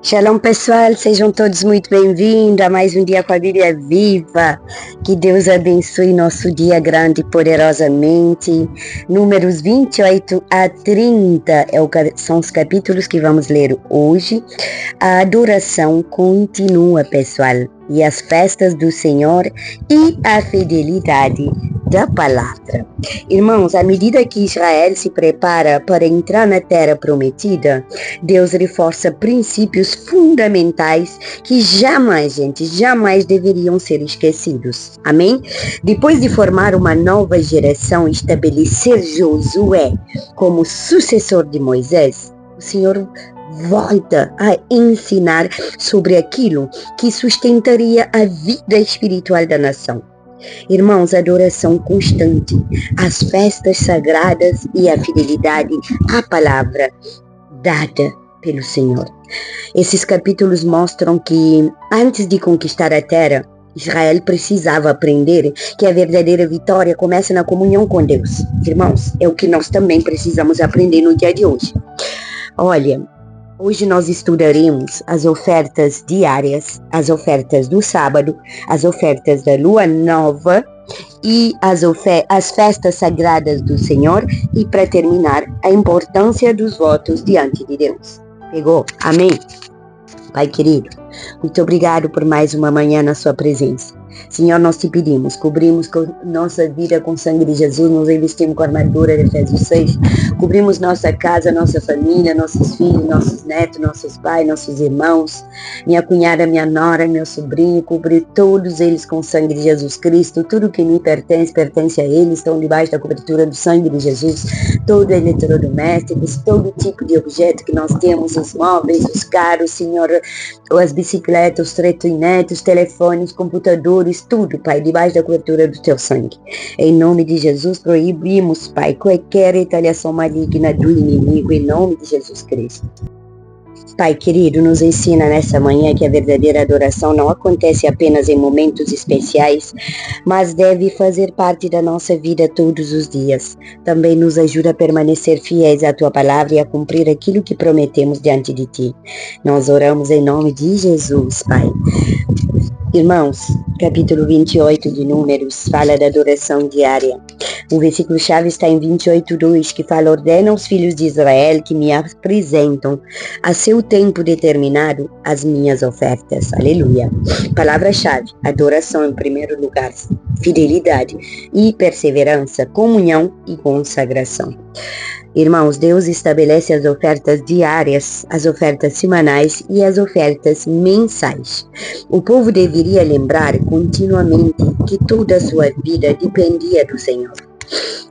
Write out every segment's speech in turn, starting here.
Shalom pessoal, sejam todos muito bem-vindos a mais um dia com a Bíblia Viva. Que Deus abençoe nosso dia grande e poderosamente. Números 28 a 30 são os capítulos que vamos ler hoje. A adoração continua, pessoal, e as festas do Senhor e a fidelidade da palavra. Irmãos, à medida que Israel se prepara para entrar na terra prometida, Deus reforça princípios fundamentais que jamais deveriam ser esquecidos. Amém? Depois de formar uma nova geração e estabelecer Josué como sucessor de Moisés, o Senhor volta a ensinar sobre aquilo que sustentaria a vida espiritual da nação. Irmãos, a adoração constante, as festas sagradas e a fidelidade à palavra dada pelo Senhor. Esses capítulos mostram que, antes de conquistar a terra, Israel precisava aprender que a verdadeira vitória começa na comunhão com Deus. Irmãos, é o que nós também precisamos aprender no dia de hoje. Olha, hoje nós estudaremos as ofertas diárias, as ofertas do sábado, as ofertas da lua nova e as festas sagradas do Senhor e, para terminar, a importância dos votos diante de Deus. Pegou? Amém? Pai querido, muito obrigado por mais uma manhã na sua presença. Senhor, nós te pedimos, cobrimos nossa vida com o sangue de Jesus, nos investimos com a armadura de Efésios 6, cobrimos nossa casa, nossa família, nossos filhos, nossos netos, nossos pais, nossos irmãos, minha cunhada, minha nora, meu sobrinho, cobrir todos eles com o sangue de Jesus Cristo. Tudo que me pertence a eles, estão debaixo da cobertura do sangue de Jesus. Todo eletrodomésticos, todo tipo de objeto que nós temos, os móveis, os carros, Senhor, as bicicletas, os trotinetes, os telefones, computadores, tudo, Pai, debaixo da cobertura do teu sangue. Em nome de Jesus, proibimos, Pai, qualquer retaliação maligna do inimigo, em nome de Jesus Cristo. Pai querido, nos ensina nessa manhã que a verdadeira adoração não acontece apenas em momentos especiais, mas deve fazer parte da nossa vida todos os dias. Também nos ajuda a permanecer fiéis à Tua palavra e a cumprir aquilo que prometemos diante de Ti. Nós oramos em nome de Jesus, Pai. Irmãos, capítulo 28 de Números fala da adoração diária. O versículo-chave está em 28:2, que fala: ordena aos filhos de Israel que me apresentam a seu tempo determinado as minhas ofertas. Aleluia. Palavra-chave: adoração em primeiro lugar, fidelidade e perseverança, comunhão e consagração. Irmãos, Deus estabelece as ofertas diárias, as ofertas semanais e as ofertas mensais. O povo deveria lembrar continuamente que toda a sua vida dependia do Senhor.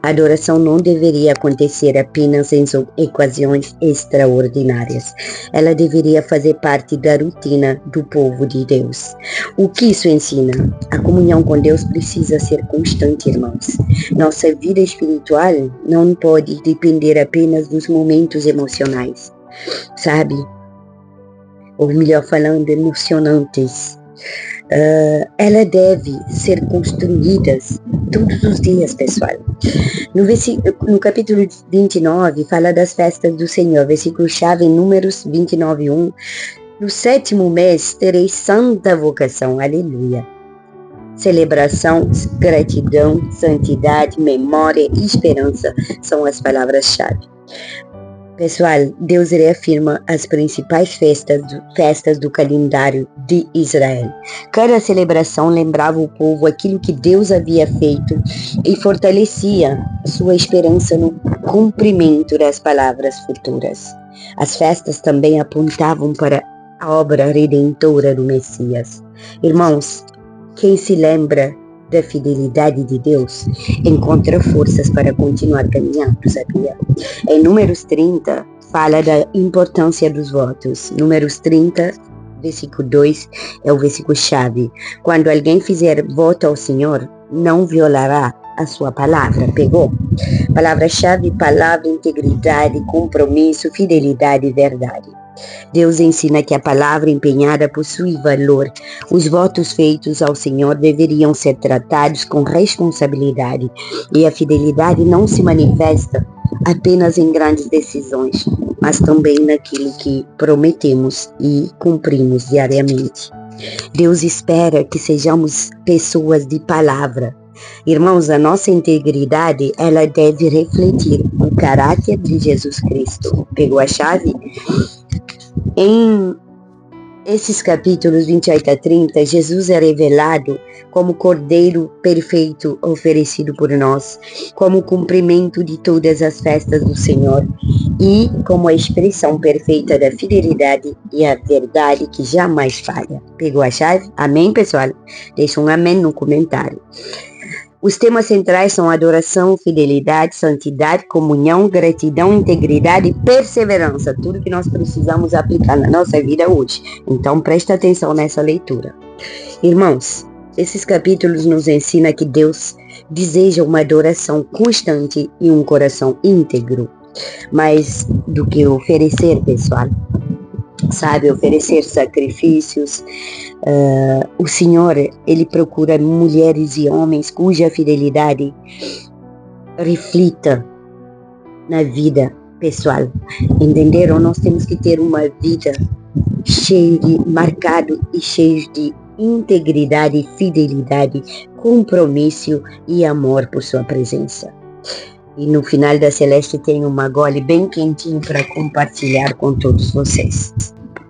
A adoração não deveria acontecer apenas em ocasiões extraordinárias. Ela deveria fazer parte da rotina do povo de Deus. O que isso ensina? A comunhão com Deus precisa ser constante, irmãos. Nossa vida espiritual não pode depender apenas dos momentos emocionais, sabe? Ou melhor falando, emocionantes. Ela deve ser construída todos os dias, pessoal. No capítulo 29, fala das festas do Senhor, versículo-chave em Números 29:1. No 7º mês tereis santa vocação, aleluia. Celebração, gratidão, santidade, memória e esperança são as palavras-chave. Pessoal, Deus reafirma as principais festas do calendário de Israel. Cada celebração lembrava o povo aquilo que Deus havia feito e fortalecia sua esperança no cumprimento das palavras futuras. As festas também apontavam para a obra redentora do Messias. Irmãos, quem se lembra da fidelidade de Deus encontra forças para continuar caminhando, sabia? Em Números 30, fala da importância dos votos. Números 30, versículo 2, é o versículo-chave. Quando alguém fizer voto ao Senhor, não violará a sua palavra. Pegou? Palavra-chave: palavra, integridade, compromisso, fidelidade e verdade. Deus ensina que a palavra empenhada possui valor. Os votos feitos ao Senhor deveriam ser tratados com responsabilidade, e a fidelidade não se manifesta apenas em grandes decisões, mas também naquilo que prometemos e cumprimos diariamente. Deus espera que sejamos pessoas de palavra. Irmãos, a nossa integridade, ela deve refletir o caráter de Jesus Cristo. Pegou a chave? Em esses capítulos 28 a 30, Jesus é revelado como Cordeiro perfeito oferecido por nós, como cumprimento de todas as festas do Senhor e como a expressão perfeita da fidelidade e a verdade que jamais falha. Pegou a chave? Amém, pessoal? Deixa um amém no comentário. Os temas centrais são adoração, fidelidade, santidade, comunhão, gratidão, integridade e perseverança. Tudo que nós precisamos aplicar na nossa vida hoje. Então, presta atenção nessa leitura. Irmãos, esses capítulos nos ensinam que Deus deseja uma adoração constante e um coração íntegro. Mais do que oferecer, pessoal. Sabe, oferecer sacrifícios. O Senhor, Ele procura mulheres e homens cuja fidelidade reflita na vida pessoal. Entenderam? Nós temos que ter uma vida marcado e cheio de integridade, fidelidade, compromisso e amor por sua presença. E no final da Celeste tem uma gole bem quentinho para compartilhar com todos vocês.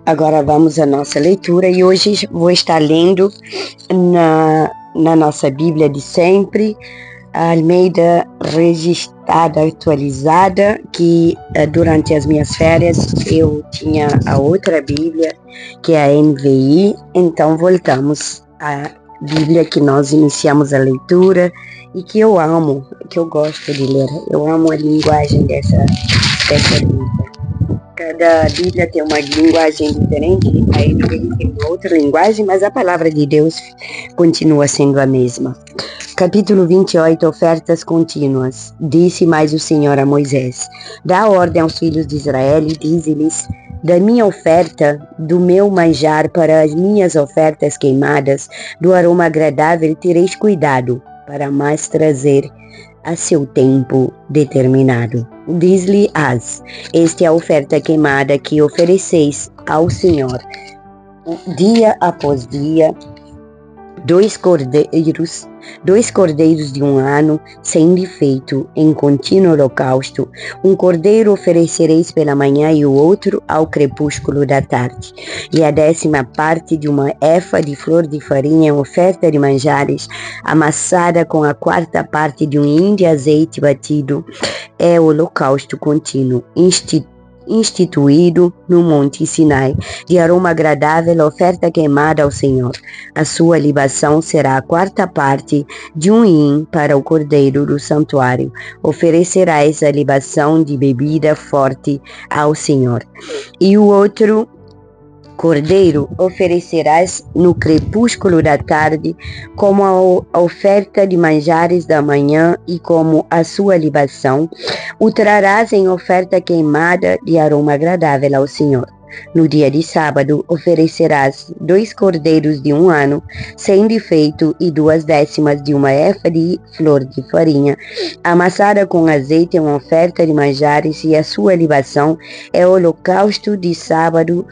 Agora vamos à nossa leitura e hoje vou estar lendo na nossa Bíblia de sempre, a Almeida registrada, atualizada, que durante as minhas férias eu tinha a outra Bíblia, que é a NVI, então voltamos à Bíblia que nós iniciamos a leitura e que eu amo, que eu gosto de ler. Eu amo a linguagem dessa Bíblia. Cada Bíblia tem uma linguagem diferente, a NVI tem uma outra linguagem, mas a palavra de Deus continua sendo a mesma. Capítulo 28, ofertas contínuas. Disse mais o Senhor a Moisés: dá ordem aos filhos de Israel e dize-lhes: da minha oferta, do meu manjar para as minhas ofertas queimadas, do aroma agradável tereis cuidado, para mais trazer a seu tempo determinado. Diz-lhe-as: esta é a oferta queimada que ofereceis ao Senhor. Dia após dia, dois cordeiros de 1 ano, sem defeito, em contínuo holocausto. Um cordeiro oferecereis pela manhã e o outro ao crepúsculo da tarde. E a 10ª parte de uma efa de flor de farinha, oferta de manjares, amassada com a 4ª parte de um hin de azeite batido, é o holocausto contínuo, instituído no Monte Sinai, de aroma agradável, oferta queimada ao Senhor. A sua libação será a 4ª parte de um hin para o cordeiro do santuário. Oferecerás a libação de bebida forte ao Senhor. E o outro cordeiro oferecerás no crepúsculo da tarde, como a oferta de manjares da manhã e como a sua libação. O trarás em oferta queimada de aroma agradável ao Senhor. No dia de sábado oferecerás 2 cordeiros de 1 ano, sem defeito, e 2/10 de uma efa de flor de farinha, amassada com azeite, em oferta de manjares, e a sua libação é holocausto de sábado,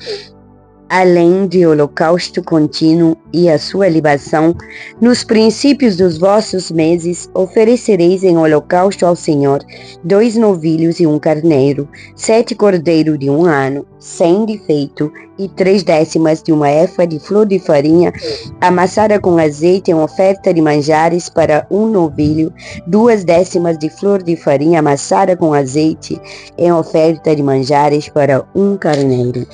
além de holocausto contínuo, e a sua libação. Nos princípios dos vossos meses oferecereis em holocausto ao Senhor 2 novilhos e 1 carneiro, 7 cordeiros de 1 ano, sem defeito, e 3/10 de uma efa de flor de farinha, amassada com azeite, em oferta de manjares, para 1 novilho, 2/10 de flor de farinha, amassada com azeite, em oferta de manjares, para 1 carneiro.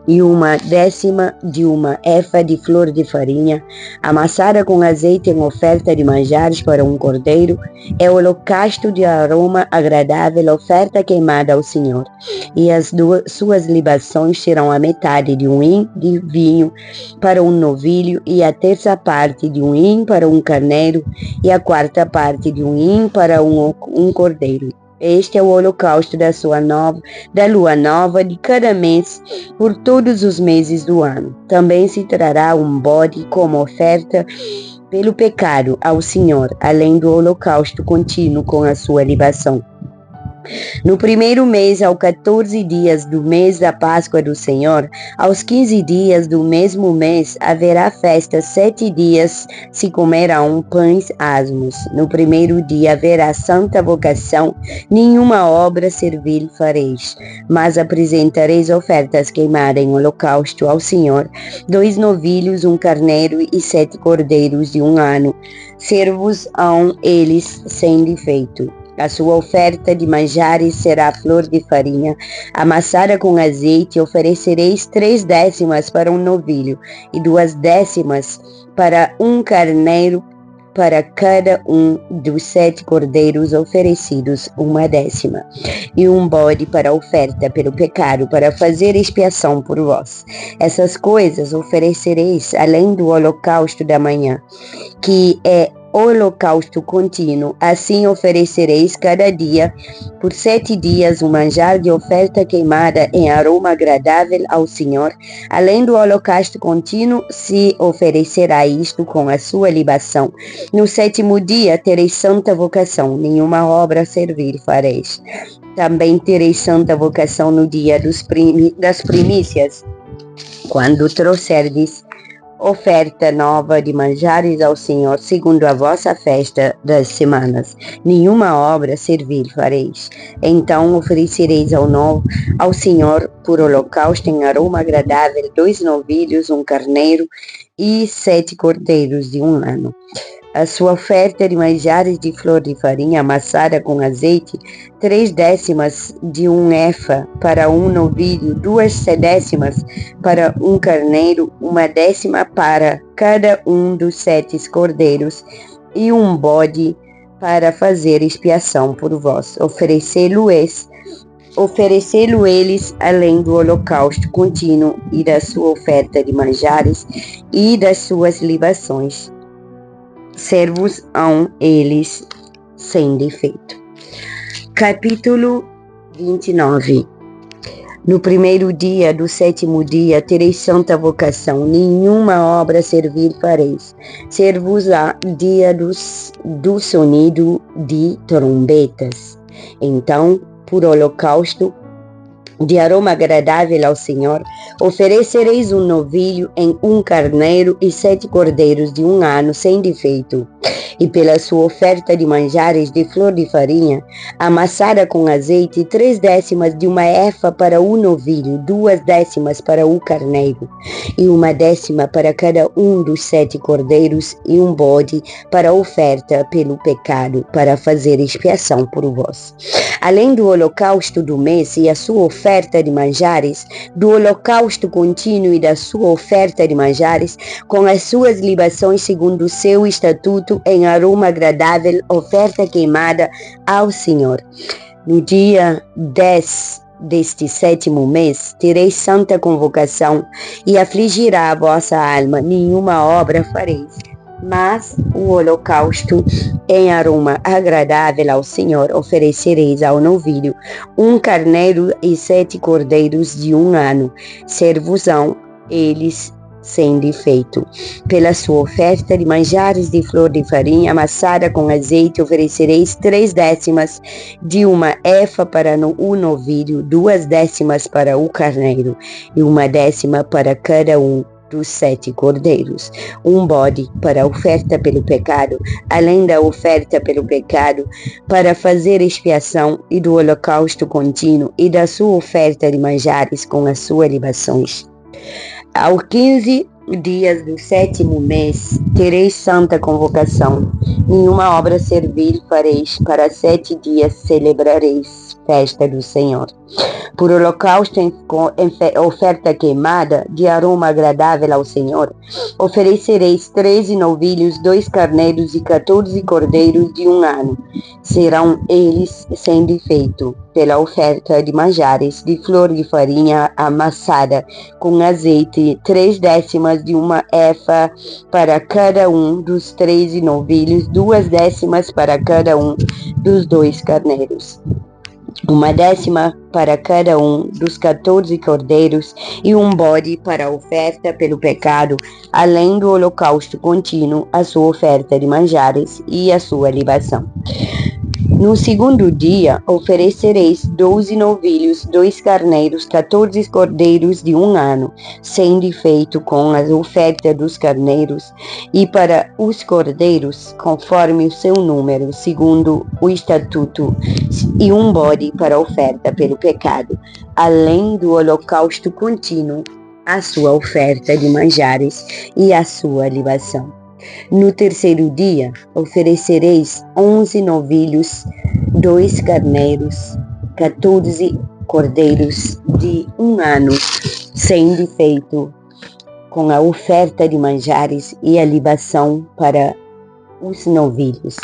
E 1/10 de uma efa de flor de farinha, amassada com azeite, em oferta de manjares, para 1 cordeiro, é holocausto de aroma agradável, oferta queimada ao Senhor. E as suas libações serão a metade de um hin de vinho para 1 novilho, e a 1/3 parte de um hin para 1 carneiro, e a 4ª parte de um hin para um cordeiro. Este é o holocausto da lua nova de cada mês por todos os meses do ano. Também se trará um bode como oferta pelo pecado ao Senhor, além do holocausto contínuo com a sua libação. No primeiro mês, aos 14 dias do mês da Páscoa do Senhor, aos 15 dias do mesmo mês, haverá festa. 7 dias se comerão pães asmos. No primeiro dia haverá santa vocação, nenhuma obra servil fareis, mas apresentareis ofertas queimadas em holocausto ao Senhor, 2 novilhos, 1 carneiro e 7 cordeiros de 1 ano. Servos-ão eles sem defeito. A sua oferta de manjares será flor de farinha, amassada com azeite. Oferecereis 3 décimas para um novilho e 2 décimas para 1 carneiro. Para cada um dos 7 cordeiros oferecidos 1 décima, e um bode para oferta pelo pecado, para fazer expiação por vós. Essas coisas oferecereis além do holocausto da manhã, que é holocausto contínuo. Assim oferecereis cada dia, por 7 dias, um manjar de oferta queimada em aroma agradável ao Senhor. Além do holocausto contínuo, se oferecerá isto com a sua libação. No 7º dia tereis santa vocação, nenhuma obra servir fareis. Também tereis santa vocação no dia das primícias, quando trouxerdes oferta nova de manjares ao Senhor, segundo a vossa festa das semanas. Nenhuma obra servil fareis. Então oferecereis ao Senhor por holocausto em aroma agradável 2 novilhos, 1 carneiro e 7 cordeiros de 1 ano. A sua oferta de manjares de flor de farinha amassada com azeite, 3 décimas de 1 efa para 1 novilho, 2 décimas para 1 carneiro, 1 décima para cada um dos 7 cordeiros, e um bode para fazer expiação por vós. Oferecê-lo eles além do holocausto contínuo e da sua oferta de manjares e das suas libações. Servos-ão eles sem defeito. Capítulo 29. No primeiro dia do 7º dia tereis santa vocação, nenhuma obra servir fareis. Ser-vos-á dia do sonido de trombetas. Então, por holocausto de aroma agradável ao Senhor, oferecereis um novilho em 1 carneiro e 7 cordeiros de 1 ano sem defeito. E pela sua oferta de manjares de flor de farinha, amassada com azeite, 3 décimas de 1 efa para o novilho, 2 décimas para o carneiro, e 1 décima para cada um dos 7 cordeiros, e um bode para oferta pelo pecado, para fazer expiação por vós. Além do holocausto do mês e a sua oferta de manjares, do holocausto contínuo e da sua oferta de manjares, com as suas libações segundo o seu estatuto, em aroma agradável, oferta queimada ao Senhor. No dia 10 deste 7º mês, tereis santa convocação, e afligirá a vossa alma, nenhuma obra fareis, mas o holocausto em aroma agradável ao Senhor oferecereis ao novilho, 1 carneiro e 7 cordeiros de 1 ano. Servos-ão eles sem defeito. Pela sua oferta de manjares de flor de farinha amassada com azeite, oferecereis 3 décimas de 1 efa para o novilho, 2 décimas para o carneiro, e 1 décima para cada um dos 7 cordeiros, um bode para oferta pelo pecado, além da oferta pelo pecado, para fazer expiação, e do holocausto contínuo, e da sua oferta de manjares com as suas libações. Aos 15 dias do 7º mês, tereis santa convocação, nenhuma obra servil fareis, para 7 dias celebrareis festa do Senhor. Por holocausto em oferta queimada, de aroma agradável ao Senhor, oferecereis 13 novilhos, 2 carneiros e 14 cordeiros de 1 ano. Serão eles sem defeito, pela oferta de manjares de flor de farinha amassada com azeite, 3 décimas de 1 efa para cada um dos 13 novilhos, 2 décimas para cada um dos 2 carneiros. uma décima para cada um dos 14 cordeiros e um bode para a oferta pelo pecado, além do holocausto contínuo, a sua oferta de manjares e a sua libação. No segundo dia, oferecereis 12 novilhos, 2 carneiros, 14 cordeiros de 1 ano, sem defeito com a oferta dos carneiros, e para os cordeiros, conforme o seu número, segundo o estatuto, e um bode para a oferta pelo pecado, além do holocausto contínuo, a sua oferta de manjares e a sua libação. No terceiro dia, oferecereis 11 novilhos, 2 carneiros, 14 cordeiros de 1 ano, sem defeito, com a oferta de manjares e a libação para os novilhos,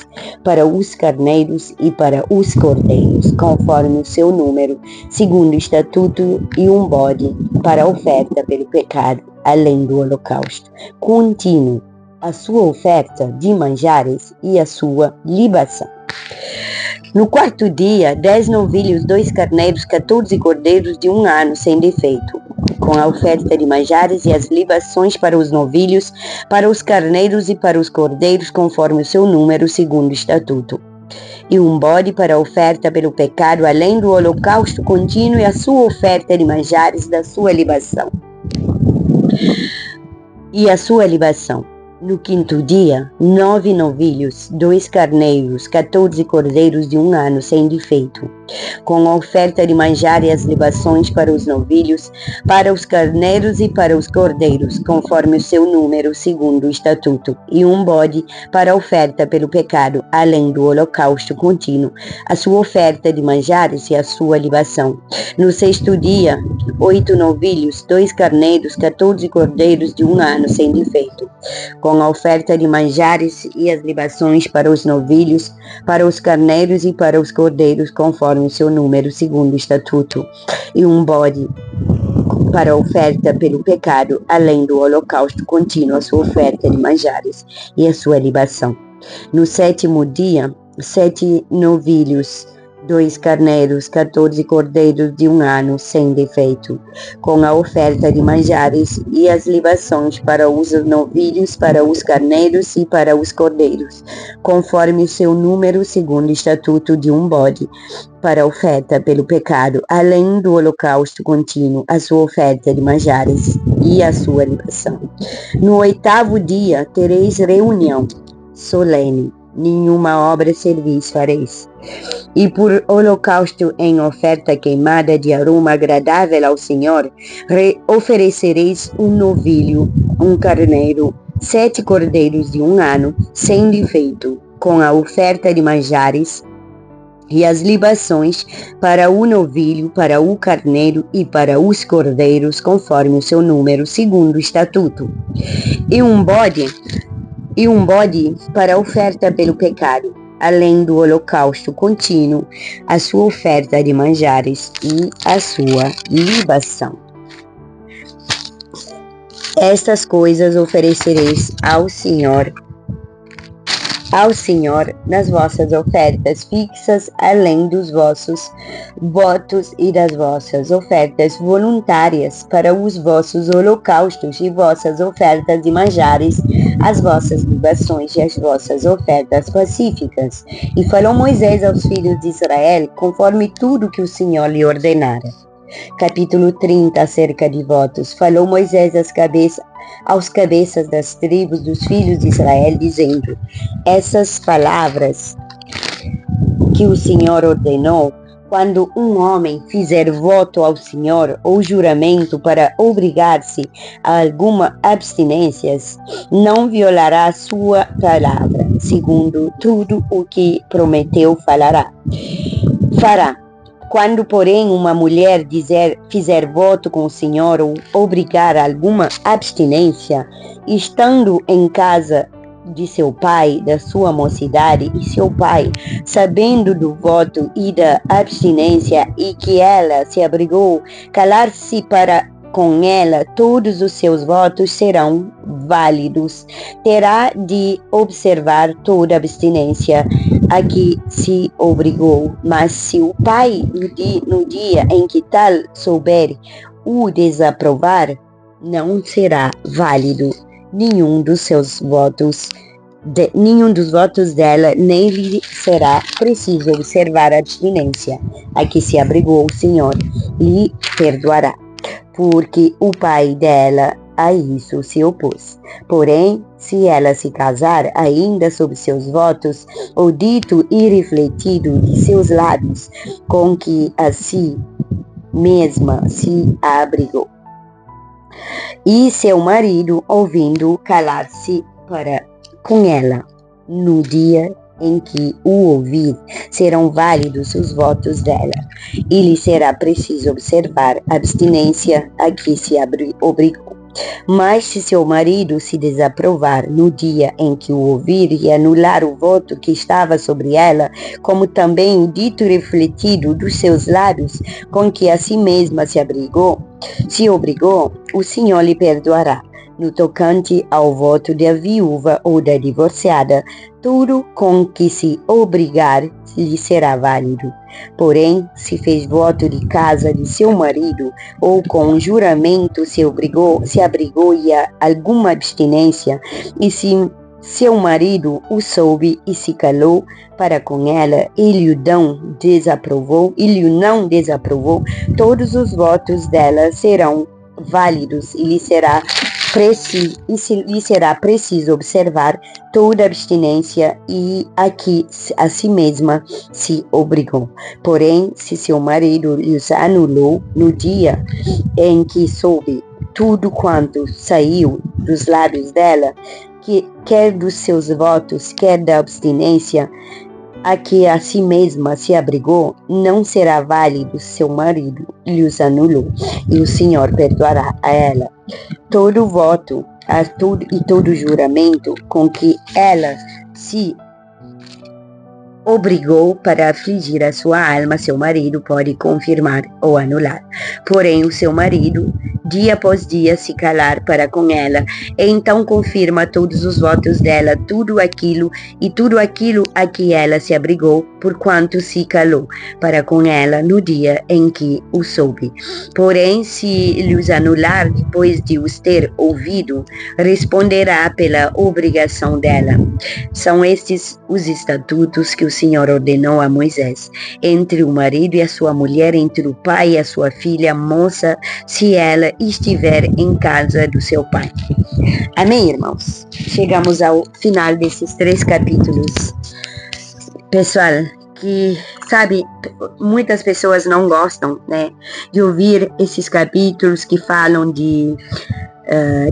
para os carneiros e para os cordeiros, conforme o seu número, segundo o estatuto, e um bode para a oferta pelo pecado, além do holocausto contínuo, a sua oferta de manjares e a sua libação. No quarto dia, 10 novilhos, 2 carneiros, 14 cordeiros de 1 ano, sem defeito, com a oferta de manjares e as libações para os novilhos, para os carneiros e para os cordeiros, conforme o seu número, segundo o estatuto. E um bode para a oferta pelo pecado, além do holocausto contínuo e a sua oferta de manjares da sua libação. E a sua libação. No quinto dia, 9 novilhos, 2 carneiros, 14 cordeiros de 1 ano, sem defeito, com a oferta de manjar e as libações para os novilhos, para os carneiros e para os cordeiros, conforme o seu número, segundo o estatuto, e um bode para a oferta pelo pecado, além do holocausto contínuo, a sua oferta de manjares e a sua libação. No sexto dia, 8 novilhos, 2 carneiros, 14 cordeiros de 1 ano, sem defeito, com a oferta de manjares e as libações para os novilhos, para os carneiros e para os cordeiros, conforme o seu número, segundo o estatuto, e um bode para a oferta pelo pecado, além do holocausto contínuo, a sua oferta de manjares e a sua libação. No sétimo dia, 7 novilhos, 2 carneiros, 14 cordeiros de 1 ano, sem defeito, com a oferta de manjares e as libações para os novilhos, para os carneiros e para os cordeiros, conforme o seu número, segundo o estatuto, de um bode, para a oferta pelo pecado, além do holocausto contínuo, a sua oferta de manjares e a sua libação. No oitavo dia tereis reunião solene, nenhuma obra serviço fareis. E por holocausto em oferta queimada de aroma agradável ao Senhor, oferecereis um novilho, um carneiro, 7 cordeiros de 1 ano, sem defeito, com a oferta de manjares e as libações para o novilho, para o carneiro e para os cordeiros, conforme o seu número, segundo o estatuto. E um bode para a oferta pelo pecado, além do holocausto contínuo, a sua oferta de manjares e a sua libação. Estas coisas oferecereis ao Senhor nas vossas ofertas fixas, além dos vossos votos e das vossas ofertas voluntárias para os vossos holocaustos e vossas ofertas de manjares, as vossas libações e as vossas ofertas pacíficas. E falou Moisés aos filhos de Israel, conforme tudo que o Senhor lhe ordenara. Capítulo 30, acerca de votos. Falou Moisés aos cabeças das tribos dos filhos de Israel, dizendo: essas palavras que o Senhor ordenou, quando um homem fizer voto ao Senhor ou juramento para obrigar-se a alguma abstinência, não violará sua palavra, segundo tudo o que prometeu fará. Quando, porém, uma mulher fizer voto com o Senhor ou obrigar a alguma abstinência, estando em casa de seu pai, da sua mocidade, e seu pai, sabendo do voto e da abstinência, e que ela se abrigou, calar-se para com ela, todos os seus votos serão válidos. Terá de observar toda abstinência a que se obrigou, mas se o pai, no dia em que tal souber, o desaprovar, não será válido nenhum dos votos dela, nem lhe será preciso observar a abstinência a que se abrigou. O Senhor lhe perdoará, porque o pai dela a isso se opôs. Porém, se ela se casar ainda sob seus votos, o dito e refletido de seus lábios, com que a si mesma se abrigou, e seu marido, ouvindo, calar-se para com ela, no dia em que o ouvir, serão válidos os votos dela, e lhe será preciso observar a abstinência a que se obrigou. Mas se seu marido se desaprovar no dia em que o ouvir e anular o voto que estava sobre ela, como também o dito e refletido dos seus lábios, com que a si mesma se obrigou, o Senhor lhe perdoará. No tocante ao voto da viúva ou da divorciada, tudo com que se obrigar lhe será válido. Porém, se fez voto de casa de seu marido, ou com juramento se abrigou e a alguma abstinência, e se seu marido o soube e se calou para com ela, e lhe não desaprovou, todos os votos dela serão válidos, e lhe será preciso observar toda abstinência e a que a si mesma se obrigou. Porém, se seu marido lhes anulou no dia em que soube tudo quanto saiu dos lábios dela, quer dos seus votos, quer da abstinência a que a si mesma se abrigou, não será válido. Seu marido lhes anulou, e o Senhor perdoará a ela todo voto e todo juramento com que ela se obrigou para afligir a sua alma. Seu marido pode confirmar ou anular. Porém, o seu marido, dia após dia, se calar para com ela, e então confirma todos os votos dela, tudo aquilo a que ela se abrigou, porquanto se calou para com ela no dia em que o soube. Porém, se lhes anular depois de os ter ouvido, responderá pela obrigação dela. São estes os estatutos que o Senhor ordenou a Moisés, entre o marido e a sua mulher, entre o pai e a sua filha moça, se ela estiver em casa do seu pai. Amém, irmãos? Chegamos ao final desses 3 capítulos. Pessoal, que, sabe, muitas pessoas não gostam, né, de ouvir esses capítulos que falam de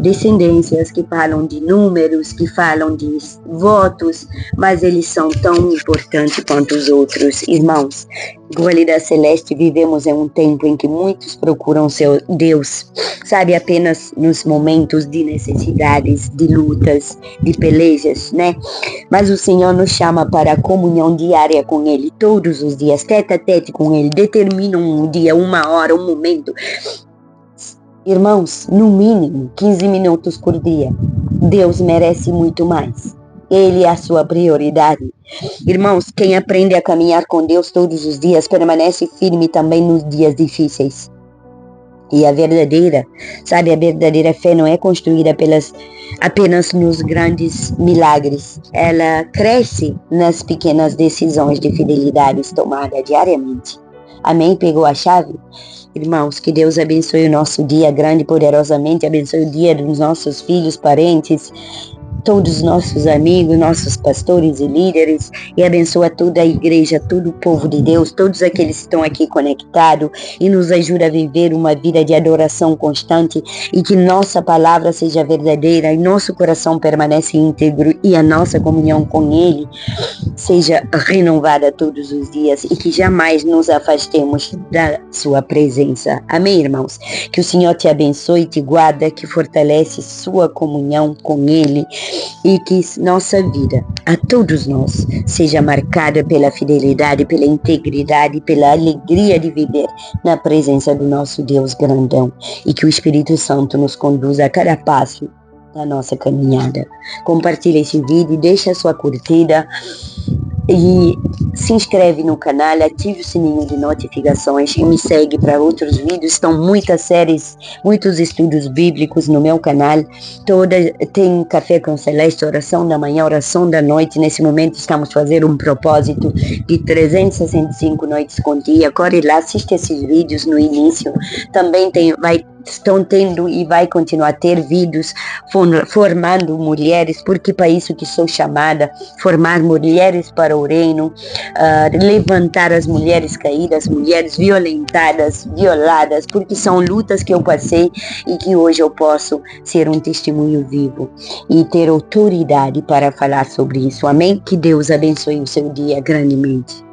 descendências, que falam de números, que falam de votos, mas eles são tão importantes quanto os outros. Irmãos, Guarida Celeste, vivemos em um tempo em que muitos procuram seu Deus, sabe, apenas nos momentos de necessidades, de lutas, de pelejas, né? Mas o Senhor nos chama para a comunhão diária com Ele, todos os dias, tete a tete com Ele. Determina um dia, uma hora, um momento. Irmãos, no mínimo 15 minutos por dia. Deus merece muito mais. Ele é a sua prioridade. Irmãos, quem aprende a caminhar com Deus todos os dias permanece firme também nos dias difíceis. E a verdadeira fé não é construída apenas nos grandes milagres. Ela cresce nas pequenas decisões de fidelidades tomadas diariamente. Amém? Pegou a chave? Irmãos, que Deus abençoe o nosso dia grande e poderosamente, abençoe o dia dos nossos filhos, parentes, todos os nossos amigos, nossos pastores e líderes, e abençoa toda a igreja, todo o povo de Deus, todos aqueles que estão aqui conectados, e nos ajuda a viver uma vida de adoração constante, e que nossa palavra seja verdadeira, e nosso coração permaneça íntegro, e a nossa comunhão com Ele seja renovada todos os dias, e que jamais nos afastemos da sua presença. Amém, irmãos? Que o Senhor te abençoe, te guarda, que fortalece sua comunhão com Ele, e que nossa vida, a todos nós, seja marcada pela fidelidade, pela integridade, pela alegria de viver na presença do nosso Deus grandão, e que o Espírito Santo nos conduza a cada passo da nossa caminhada. Compartilhe esse vídeo, deixa a sua curtida e se inscreve no canal, ative o sininho de notificações e me segue para outros vídeos. Estão muitas séries, muitos estudos bíblicos no meu canal. Tem Café com Celeste, oração da manhã, oração da noite. Nesse momento estamos fazendo um propósito de 365 noites com dia. Corre lá, assiste esses vídeos no início. Também estão tendo e vai continuar a ter vídeos formando mulheres, porque para isso que sou chamada, formar mulheres para o reino, levantar as mulheres caídas, mulheres violentadas, violadas, porque são lutas que eu passei e que hoje eu posso ser um testemunho vivo e ter autoridade para falar sobre isso. Amém? Que Deus abençoe o seu dia grandemente.